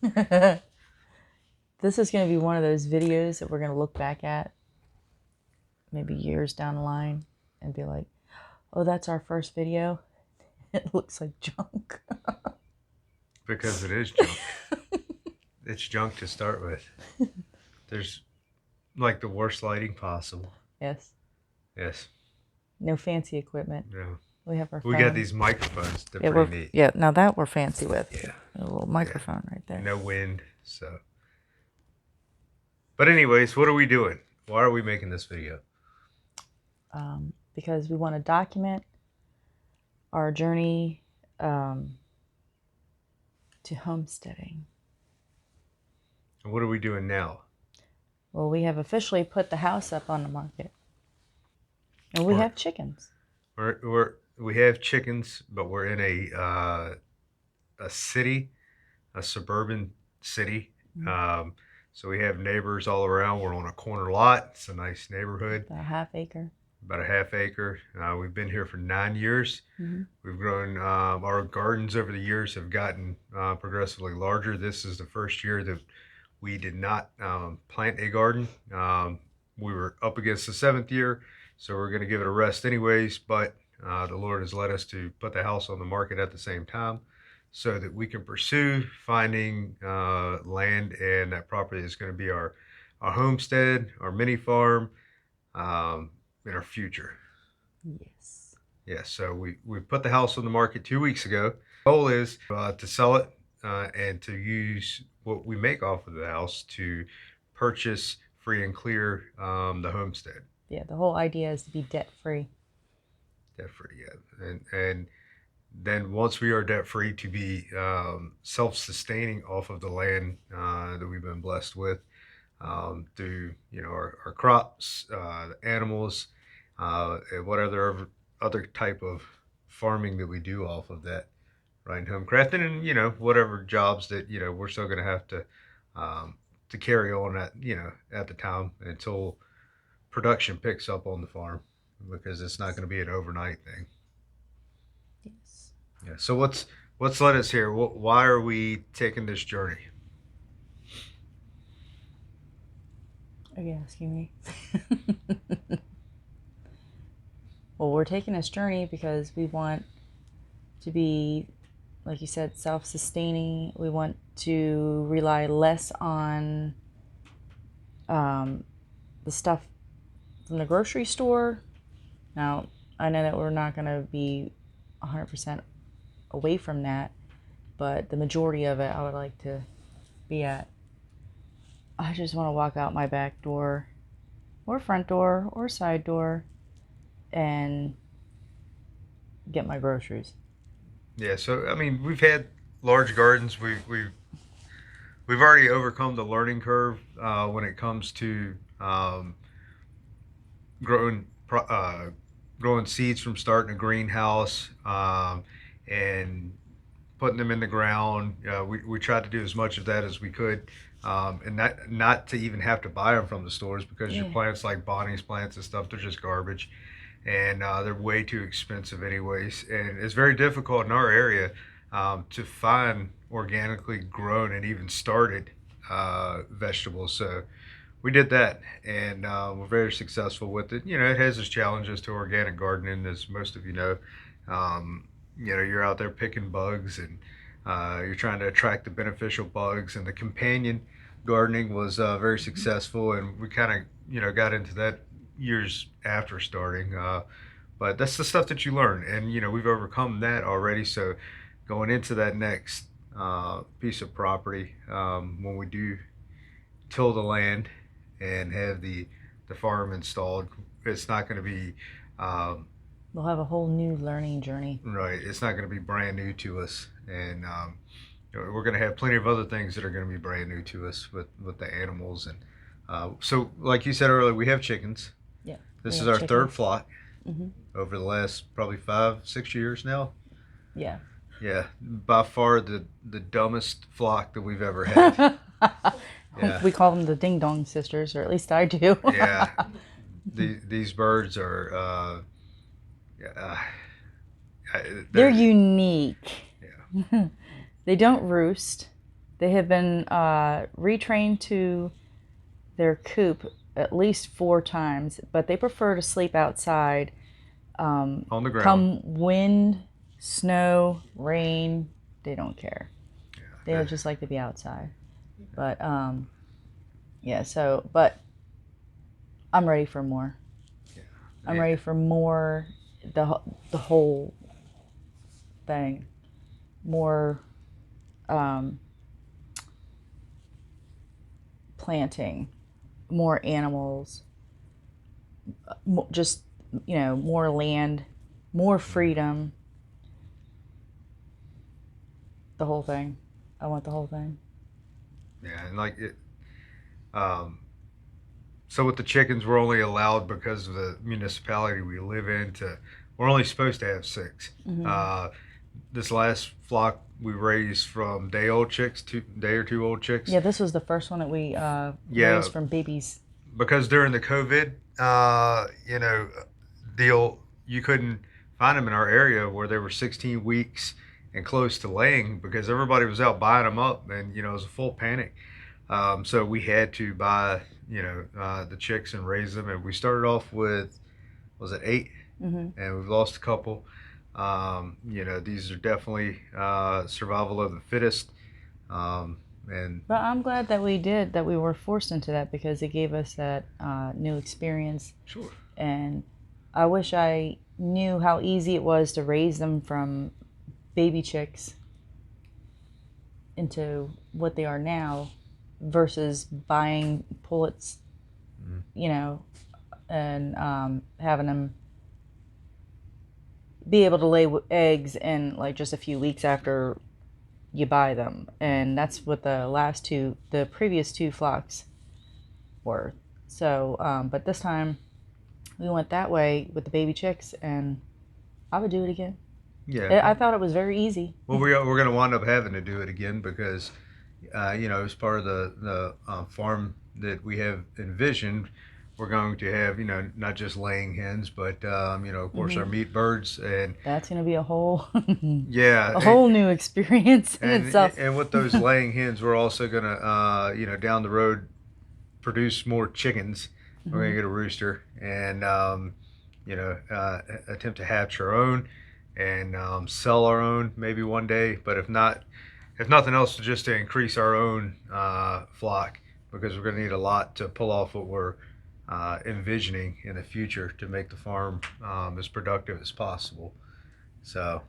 This is going to be one of those videos that we're going to look back at maybe years down the line and be like, oh, that's our first video. It looks like junk. Because it is junk. It's junk to start with. There's like the worst lighting possible. Yes. Yes. No fancy equipment. No. We have our We got these microphones. They're pretty neat. Yeah, now that we're fancy with. Yeah. A little microphone right there. No wind, so. But anyways, what are we doing? Why are we making this video? Because we want to document our journey to homesteading. And what are we doing now? Well, we have officially put the house up on the market. And we have chickens. We have chickens, but we're in a city, a suburban city. Mm-hmm. So we have neighbors all around. We're on a corner lot. It's a nice neighborhood. About a half acre. About a half acre. We've been here for 9 years. Mm-hmm. We've grown, our gardens over the years have gotten progressively larger. This is the first year that we did not plant a garden. We were up against the 7th year, so we're going to give it a rest anyways, but the Lord has led us to put the house on the market at the same time so that we can pursue finding land, and that property is going to be our homestead, our mini farm, in our future. Yes. Yeah, so we put the house on the market 2 weeks ago. The goal is to sell it and to use what we make off of the house to purchase free and clear the homestead. Yeah, the whole idea is to be debt free. Debt free, yeah. And then once we are debt free, to be self-sustaining off of the land that we've been blessed with through our crops, the animals, and what other type of farming that we do off of that. Right, and homecrafting, and whatever jobs that we're still going to have to carry on at the time until production picks up on the farm, because it's not going to be an overnight thing. Yes. Yeah. So what's led us here? Why are we taking this journey? Are you asking me? Well, we're taking this journey because we want to be, like you said, self-sustaining. We want to rely less on the stuff from the grocery store. Now, I know that we're not going to be 100% away from that, but the majority of it I would like to be at. I just want to walk out my back door or front door or side door and get my groceries. Yeah, so I mean, we've had large gardens. We've already overcome the learning curve when it comes to growing seeds from starting a greenhouse and putting them in the ground. We tried to do as much of that as we could, and not to even have to buy them from the stores, because your plants like Bonnie's plants and stuff, they're just garbage. And they're way too expensive anyways. And it's very difficult in our area to find organically grown and even started vegetables. So we did that, and we're very successful with it. It has its challenges to organic gardening, as most of you know. You're out there picking bugs, and you're trying to attract the beneficial bugs. And the companion gardening was very successful, and we kind of got into that years after starting, but that's the stuff that you learn, and we've overcome that already. So going into that next piece of property, when we do till the land and have the farm installed, it's not going to be we'll have a whole new learning journey. Right, it's not going to be brand new to us, and we're going to have plenty of other things that are going to be brand new to us with the animals. And so like you said earlier, we have chickens. Yeah. This is our third flock over the last probably 5-6 years now. Yeah. Yeah, by far the dumbest flock that we've ever had. Yeah. We call them the Ding Dong Sisters, or at least I do. Yeah. These birds are they're unique. Yeah. They don't roost. They have been retrained to their coop at least 4 times, but they prefer to sleep outside. On the ground. Come wind, snow, rain, they don't care. They Yeah, just like to be outside. But yeah, so but I'm ready for more. I'm yeah. ready for more. The whole thing, more um, planting, more animals, just more land, more freedom. The whole thing. I want the whole thing. Yeah, and like it. Um, so with the chickens, we're only allowed because of the municipality we live in to. We're only supposed to have 6. Hmm. Uh, this last flock we raised from day old chicks, day or two old chicks. Yeah, this was the first one that we Yeah, raised from babies. because during the COVID, deal, you couldn't find them in our area where they were 16 weeks and close to laying because everybody was out buying them up, and it was a full panic. So we had to buy, the chicks and raise them, and we started off with, was it 8, Hmm. and we've lost a couple. These are definitely survival of the fittest. Um, and But I'm glad that we did, that we were forced into that because it gave us that new experience. Sure. And I wish I knew how easy it was to raise them from baby chicks into what they are now versus buying pullets, Mhm. and having them be able to lay eggs in like just a few weeks after you buy them. And that's what the previous 2 flocks were. So, but this time we went that way with the baby chicks, and I would do it again. Yeah. I thought it was very easy. Well, we're going to wind up having to do it again because, as part of the farm that we have envisioned, we're going to have, not just laying hens, but, of course, our Hmm. meat birds. And That's gonna be a whole yeah, a whole new experience in and, itself. and with those laying hens, we're also going to, down the road, produce more chickens. We're going Hmm. to get a rooster and, attempt to hatch our own and sell our own maybe one day. But if not, if nothing else, just to increase our own flock because we're going to need a lot to pull off what we're envisioning in the future to make the farm as productive as possible. So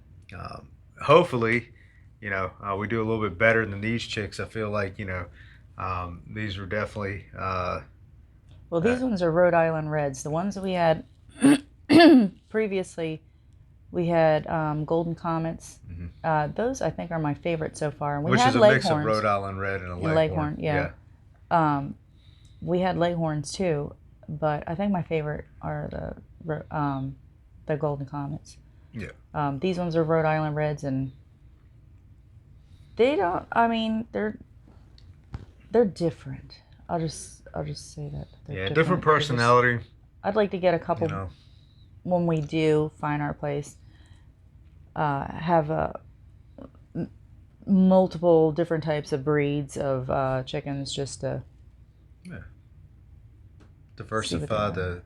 hopefully, we do a little bit better than these chicks. I feel like these were definitely Well, uh, these ones are Rhode Island Reds. The ones that we had previously, we had Golden Comets. mhm. Those I think are my favorite so far. And we Which had is a mix of Leghorns Rhode Island Red and a and Leghorn. Leghorn, yeah. Yeah, Um, we had Leghorns too, but I think my favorite are the Golden Comets. yeah, These ones are Rhode Island Reds, and they don't. I mean, they're different. I'll just say that they're yeah. Different different. personality. I'd like to get a You couple know, when we do find our place. Have multiple different types of breeds of chickens just to yeah. see what they Diversify are.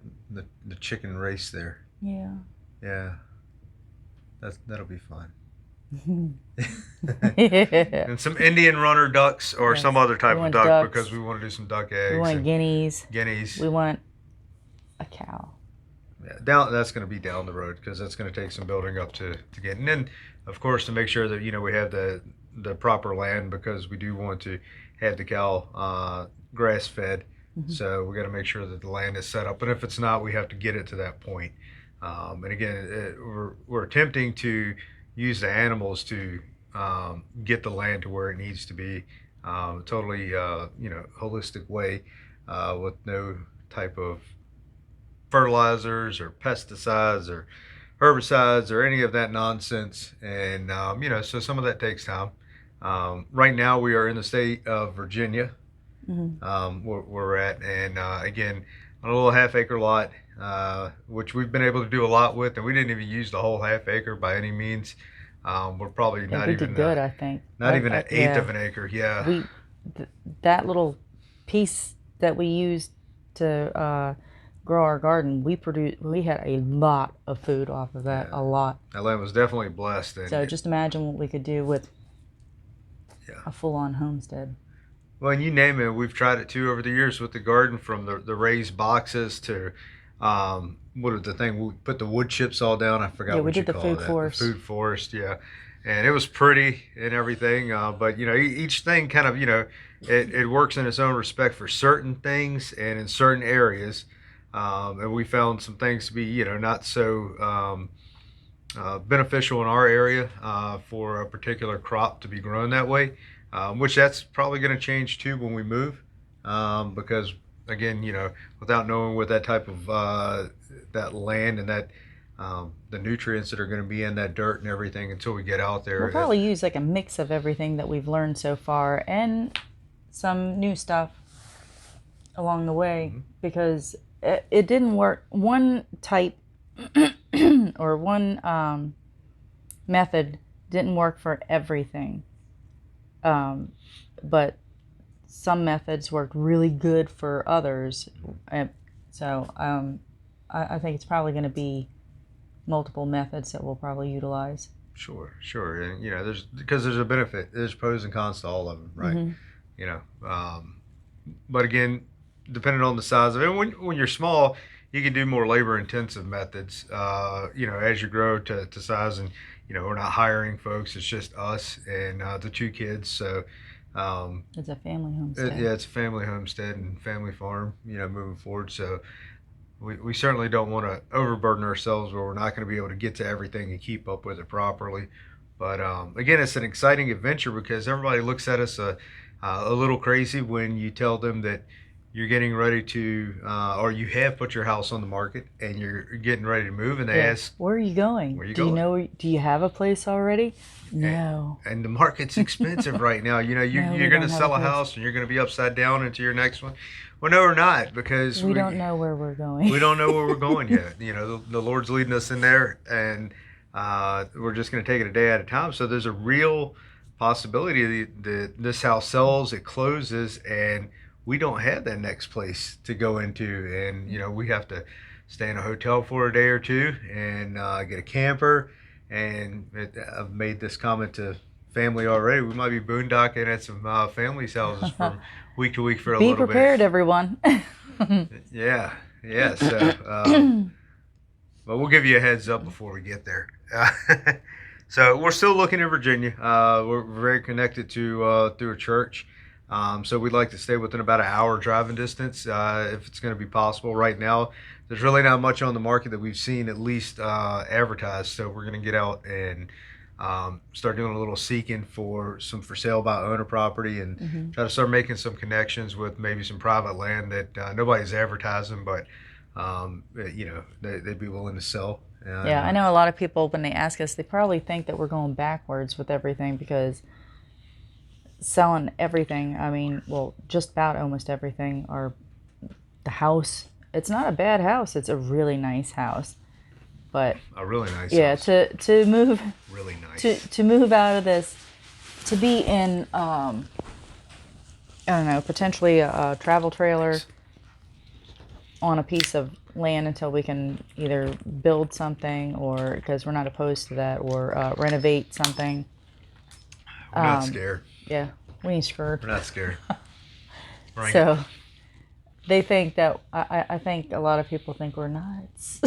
the chicken race there. Yeah. Yeah, that'll be fun. Yes. And some Indian runner ducks or some other We type of want duck because ducks. we want to do some duck We eggs want and guineas. guineas. We want a cow. Yeah, that's going to be down the road because that's going to take some building up to get. And then, of course, to make sure that we have the proper land because we do want to have the cow grass fed. Hmm. So we got to make sure that the land is set up. And if it's not, we have to get it to that point. And again, we're attempting to use the animals to get the land to where it needs to be, totally holistic way with no type of fertilizers or pesticides or herbicides or any of that nonsense. And, so some of that takes time. Right now, we are in the state of Virginia, Hmm. where we're at. And again, on a little half-acre lot, which we've been able to do a lot with. And we didn't even use the whole half acre by any means. We're probably Yeah, not we did even good, I think. not even an eighth Yeah, of an acre. Yeah, we that little piece that we used to grow our garden, we had a lot of food off of that, yeah. a lot. That land was definitely blessed, So and just imagine what we could do with yeah. a full-on homestead. Well, and you name it, we've tried it too over the years with the garden, from the raised boxes to what was the thing we put the wood chips all down. I Yeah, forgot we what you did the call food that. The forest. food forest, yeah. And it was pretty and everything, but each thing kind of it works in its own respect for certain things and in certain areas. And we found some things to be not so beneficial in our area for a particular crop to be grown that way, which that's probably going to change too when we move, because again, without knowing what that type of that land and that the nutrients that are going to be in that dirt and everything until we get out We'll there. probably use like a mix of everything that we've learned so far and some new stuff along the way Mhm. because it didn't work. One type or one method didn't work for everything, but some methods worked really good for others. And so I think it's probably going to be multiple methods that we'll probably utilize. Sure, sure, and there's because there's a benefit. There's pros and cons to all of them, right? Mm-hmm. You know, but again, depending on the size of it, when you're small, you can do more labor intensive methods. As you grow to size, and we're not hiring folks. It's just us and the two kids. So It's a family homestead. yeah, it's a family homestead and family farm. Moving forward. So we certainly don't want to overburden ourselves where we're not going to be able to get to everything and keep up with it properly. But again, it's an exciting adventure because everybody looks at us a little crazy when you tell them that you're getting ready to, or you have put your house on the market and you're getting ready to move, and they Yeah. ask, Where are you going? "Where are you Do you going?" know? Do you have a place already? No. And the market's expensive right now. No, You're we going to don't have a sell a place. house and you're going to be upside down into your next one. Well, no, we're not, because We don't know where we're going. we don't know where we're going yet. The Lord's leading us in there, and we're just going to take it a day at a time. So there's a real possibility that this house sells, it closes, and we don't have that next place to go into, and we have to stay in a hotel for a day or two and get a camper. And I've made this comment to family already. We might be boondocking at some family's houses from week to week for a Be little bit. prepared, everyone. Yeah, yeah. So, but we'll give you a heads up before we get there. So we're still looking in Virginia. We're very connected to through a church. So we'd like to stay within about an hour driving distance, if it's going to be possible. Right now, there's really not much on the market that we've seen, at least advertised. So we're going to get out and start doing a little seeking for some for sale by owner property, and Mm-hmm. try to start making some connections with maybe some private land that nobody's advertising, but they'd be willing to sell. And Yeah, I know a lot of people, when they ask us, they probably think that we're going backwards with everything because selling everything, I mean, well, just about almost everything, or the house. It's not a bad house. It's a really nice house. But a really nice yeah, house, to move really to nice. to move out of this, to be in I don't know, potentially a travel trailer on a piece of land until we can either build something, or because we're not opposed to that, or renovate something. We're not scared. Yeah, we ain't screwed. We're not scared. Bring it. So they think that I think a lot of people think we're nuts.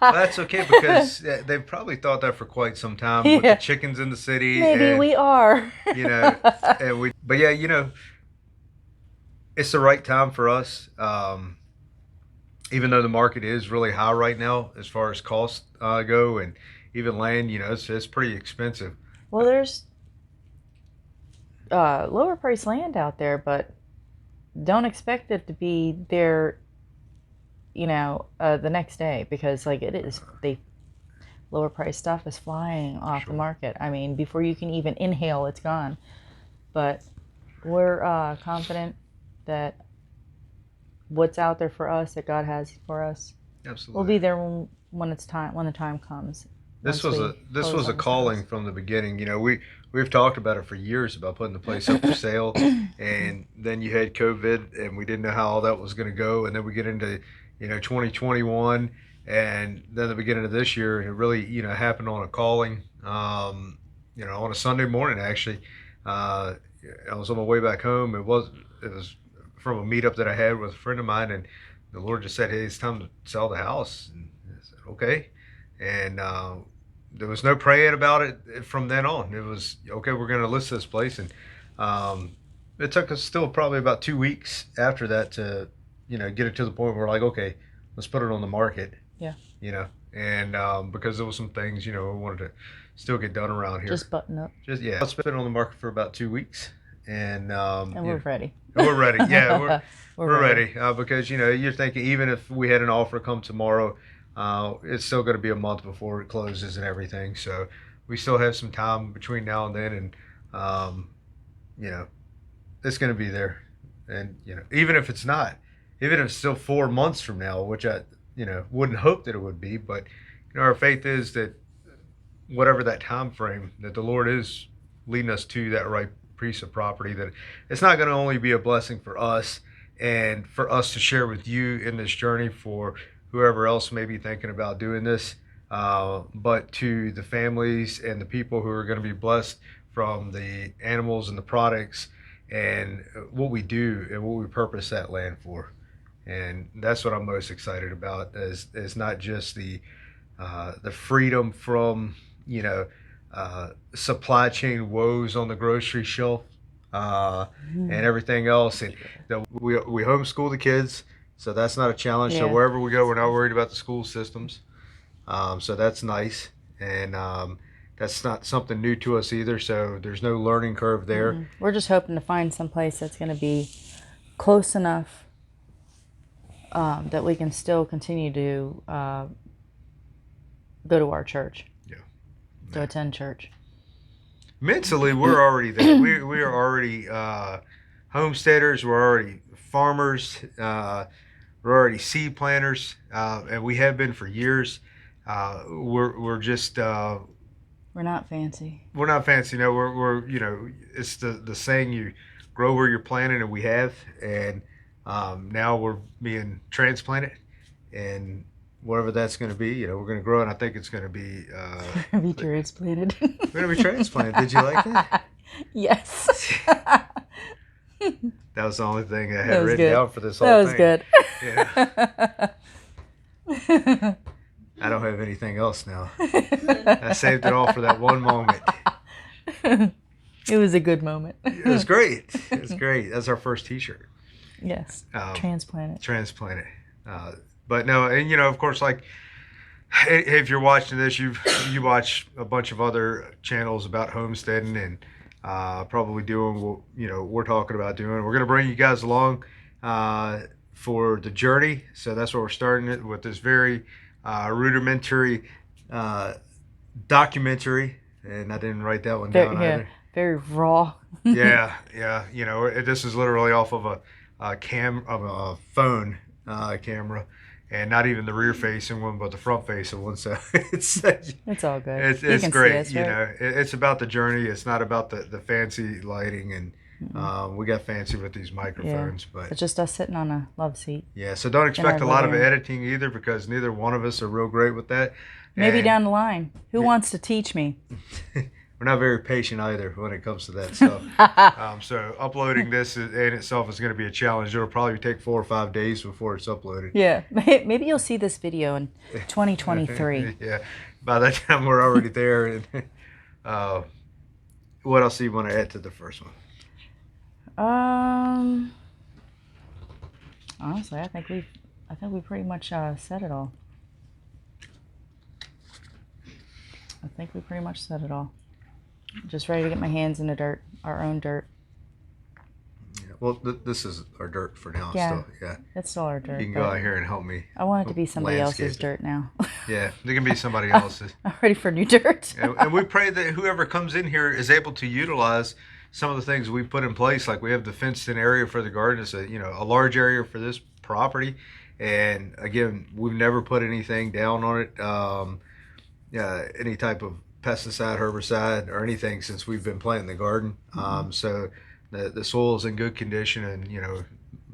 Well, that's okay, because they've probably thought that for quite some time with the Yeah, chickens in the city, maybe and we are. you know, and we. But yeah, it's the right time for us. Even though the market is really high right now as far as costs go, and even land, it's pretty expensive. Well, there's lower price land out there, but don't expect it to be there, the next day, because like it is, they lower price stuff is flying off the Sure. market. I mean, before you can even inhale, it's gone. But we're confident that what's out there for us, that God has for us, will Absolutely. be there when it's time, when the time comes. This once was we this close was a on this house. calling from the beginning. You know, we've talked about it for years about putting the place up for sale, and then you had COVID, and we didn't know how all that was going to go, and then we get into 2021, and then the beginning of this year, and it really happened on a calling. On a Sunday morning actually. Uh, I was on my way back home. It was from a meetup that I had with a friend of mine, and the Lord just said, "Hey, it's time to sell the house." And I said, "Okay." And there was no praying about it from then on. It was okay. We're going to list this place, and um, it took us still probably about 2 weeks after that to, get it to the point where we're like, okay, let's put it on the market. Yeah. And because there was some things, we wanted to still get done around here. Just button up. Just yeah, it's been on the market for about 2 weeks, and And we're ready. we're ready. Yeah, we're ready. ready because you're thinking even if we had an offer come tomorrow, it's still going to be a month before it closes and everything. So we still have some time between now and then, and um, you know it's going to be there. And even if it's not, even if it's still 4 months from now, which I wouldn't hope that it would be, but our faith is that whatever that time frame that the Lord is leading us to that right piece of property, that it's not going to only be a blessing for us and for us to share with you in this journey for whoever else may be thinking about doing this, but to the families and the people who are going to be blessed from the animals and the products and what we do and what we purpose that land for. And that's what I'm most excited about is not just the freedom from you know supply chain woes on the grocery shelf and everything else, and we homeschool the kids, so that's not a challenge. So Yeah. wherever we go, we're not worried about the school systems. So that's nice, and that's not something new to us either. So there's no learning curve there. We're just hoping to find some place that's going to be close enough that we can still continue to go to our church. Yeah. To attend church. Mentally, we're already there. We are already homesteaders. We're already farmers. We're already seed planters, and we have been for years. We're just We're not fancy. we're not fancy. No, we're it's the saying, you grow where you're planted, and we have, and now we're being transplanted, and whatever that's going to be, we're going to grow, and I think it's going to be Be transplanted. we're going to be transplanted. Did you like that? Yes. That was the only thing I That had was written good. down for this whole That was thing. good. Yeah. I don't have anything else now. I saved it all for that one moment. It was a good moment. It was great. It was great. That's our first T-shirt. Yes. Transplanted. Transplanted. But no, and of course, like if you're watching this, you watch a bunch of other channels about homesteading and probably doing what we're talking about doing. We're gonna bring you guys along for the journey. So that's what we're starting it with, this very rudimentary documentary. And I didn't write that one down either. Very raw. Yeah. This is literally off of a phone camera, and not even the rear facing one, but the front facing one. So it's all good. It's can great. see us, right? It's about the journey. It's not about the fancy lighting, and we got fancy with these microphones, but it's just us sitting on a love seat. yeah. So don't expect a lot of editing either, because neither one of us are real great with that. Maybe down the line. Who wants to teach me? We're not very patient either when it comes to that stuff. So uploading this in itself is going to be a challenge. It'll probably take 4 or 5 days before it's uploaded. Yeah. Maybe you'll see this video in 2023. Yeah. By that time, we're already there. And what else do you want to add to the first one? Honestly, I think we pretty much said it all. Just ready to get my hands in the dirt, our own dirt. Yeah, well, this is our dirt for now. Yeah, still. Yeah. It's still our dirt. You can go out here and help me. I want it to be somebody else's dirt now. Yeah, it can be somebody else's. I'm ready for new dirt. And we pray that whoever comes in here is able to utilize some of the things we put in place. Like we have the fenced-in area for the garden. It's a large area for this property. And again, we've never put anything down on it. any type of pesticide, herbicide, or anything since we've been planting the garden. So the soil is in good condition, and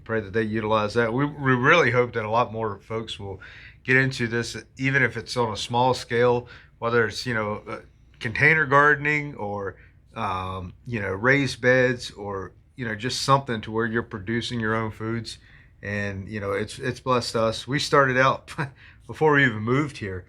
pray that they utilize that. We really hope that a lot more folks will get into this, even if it's on a small scale, whether it's container gardening or raised beds, or just something to where you're producing your own foods. And it's blessed us. We started out before we even moved here.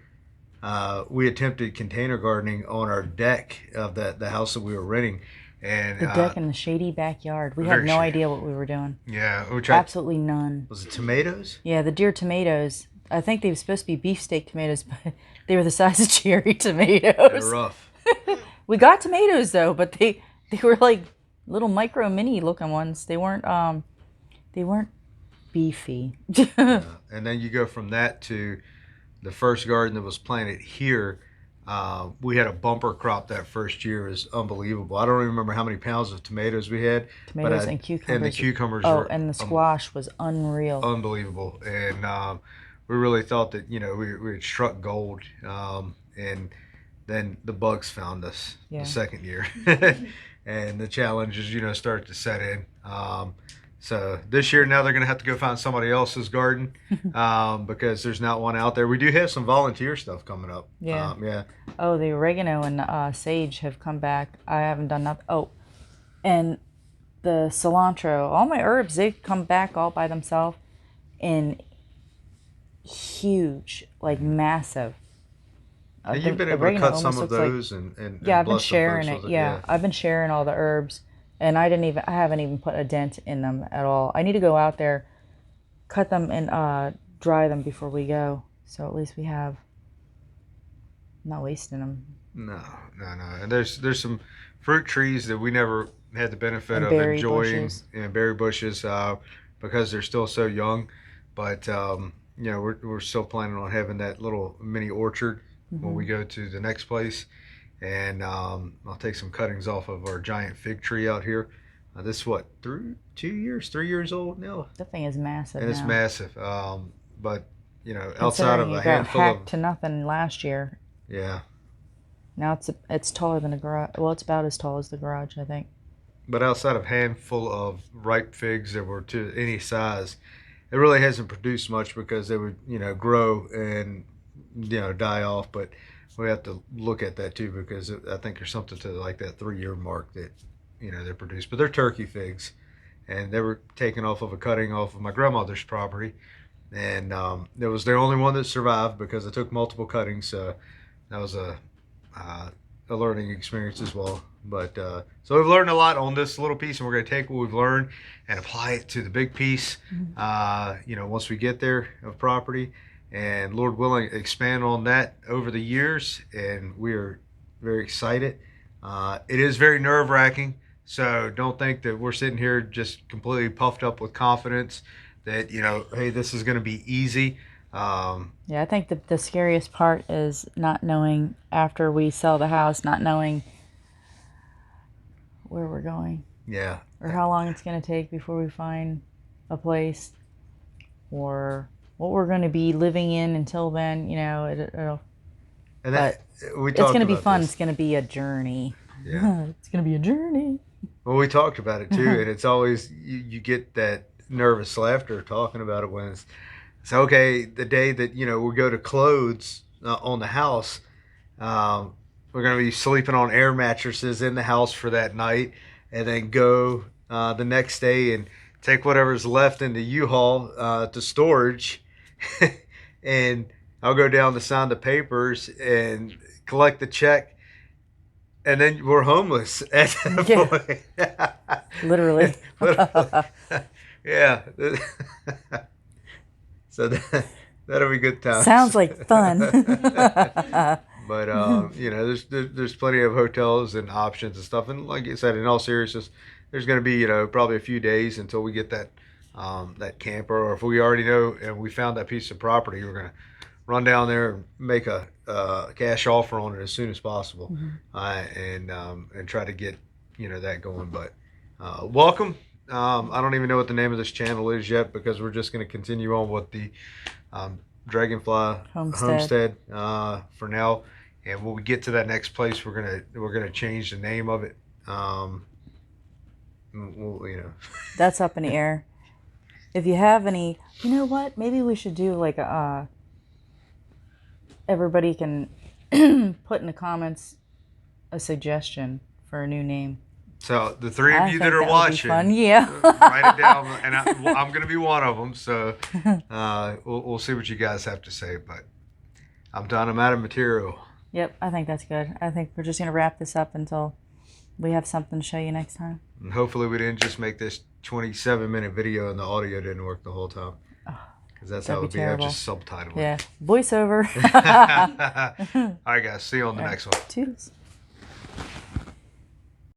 We attempted container gardening on our deck of the house that we were renting, and The deck in the shady backyard. We had very no shady. idea what we were doing. Yeah, we tried. Absolutely none. Was it tomatoes? Yeah, the deer tomatoes. I think they were supposed to be beefsteak tomatoes, but they were the size of cherry They're tomatoes. rough. We got tomatoes though, but they were like little micro mini looking ones. They weren't beefy. And then you go from that to the first garden that was planted here. We had a bumper crop that first year. It was unbelievable. I don't even remember how many pounds of tomatoes we had. Tomatoes but and cucumbers. And the cucumbers Oh, were and the squash was unreal. unbelievable. And we really thought that we had struck gold. And then the bugs found us Yeah. the second year, and the challenges started to set in. So this year now they're going to have to go find somebody else's garden because there's not one out there. We do have some volunteer stuff coming up. Yeah. Yeah. Oh, the oregano and sage have come back. I haven't done nothing. Oh, and the cilantro. All my herbs, they've come back all by themselves in huge, like massive. And you've been able to cut some of those and yeah, I've been bless some sharing folks it. with Yeah, I've been sharing all the herbs, and I haven't even put a dent in them at all. I need to go out there, cut them and dry them before we go, so at least we have. I'm not wasting them. No. And there's some fruit trees that we never had the benefit And of berry enjoying, bushes. and berry bushes, because they're still so young. But we're still planning on having that little mini orchard when we go to the next place. And I'll take some cuttings off of our giant fig tree out here. This is what, 3 years old now, That thing is massive and it's now. massive. But outside Considering of a it got handful of, hacked to nothing last year. yeah. Now it's taller than the garage. Well, it's about as tall as the garage, I think. But outside of a handful of ripe figs that were to any size, it really hasn't produced much because they would, grow and, die off. But we have to look at that too because I think there's something to like that 3 year mark that, they produce. But they're turkey figs, and they were taken off of a cutting off of my grandmother's property, and it was the only one that survived because I took multiple cuttings. So that was uh, a learning experience as well. But so we've learned a lot on this little piece, and we're going to take what we've learned and apply it to the big piece. Once we get there of property, and Lord willing, expand on that over the years. And we are very excited. It is very nerve wracking, so don't think that we're sitting here just completely puffed up with confidence that hey, this is going to be easy. Yeah, I think the scariest part is not knowing after we sell the house, not knowing where we're going Yeah. or how long it's going to take before we find a place or what we're going to be living in until then. It'll. And But we it's talked going to be about fun. this. It's going to be a journey. Yeah. It's going to be a journey. Well, we talked about it too, and it's always you get that nervous laughter talking about it when it's okay. The day that we go to close on the house, we're gonna be sleeping on air mattresses in the house for that night, and then go the next day and take whatever's left in the U-Haul to storage, and I'll go down to sign the papers and collect the check. And then we're homeless at that point. Literally. Literally. Yeah. So that'll be good times. Sounds like fun. But there's plenty of hotels and options and stuff. And like I said, in all seriousness, there's going to be probably a few days until we get that camper, or if we already know and we found that piece of property, we're going to run down there and make a cash offer on it as soon as possible, and try to get that going. But welcome. I don't even know what the name of this channel is yet because we're just going to continue on with the Dragonfly Homestead. for now, And when we get to that next place, we're gonna change the name of it. We'll, you know, That's up in the air. If you have any, you know what? Maybe we should do like a. Everybody can put in the comments a suggestion for a new name. so the three of I you think that are that would be fun. watching, Yeah. write it down, and I'm gonna be one of them. So we'll see what you guys have to say. But I'm done. I'm out of material. Yep, I think that's good. I think we're just gonna wrap this up until we have something to show you next time. And hopefully we didn't just make this 27-minute video and the audio didn't work the whole time. Because that's how it would be. I terrible. just subtitled it. Yeah, voiceover. All right, guys. See you on the next one. Toodles.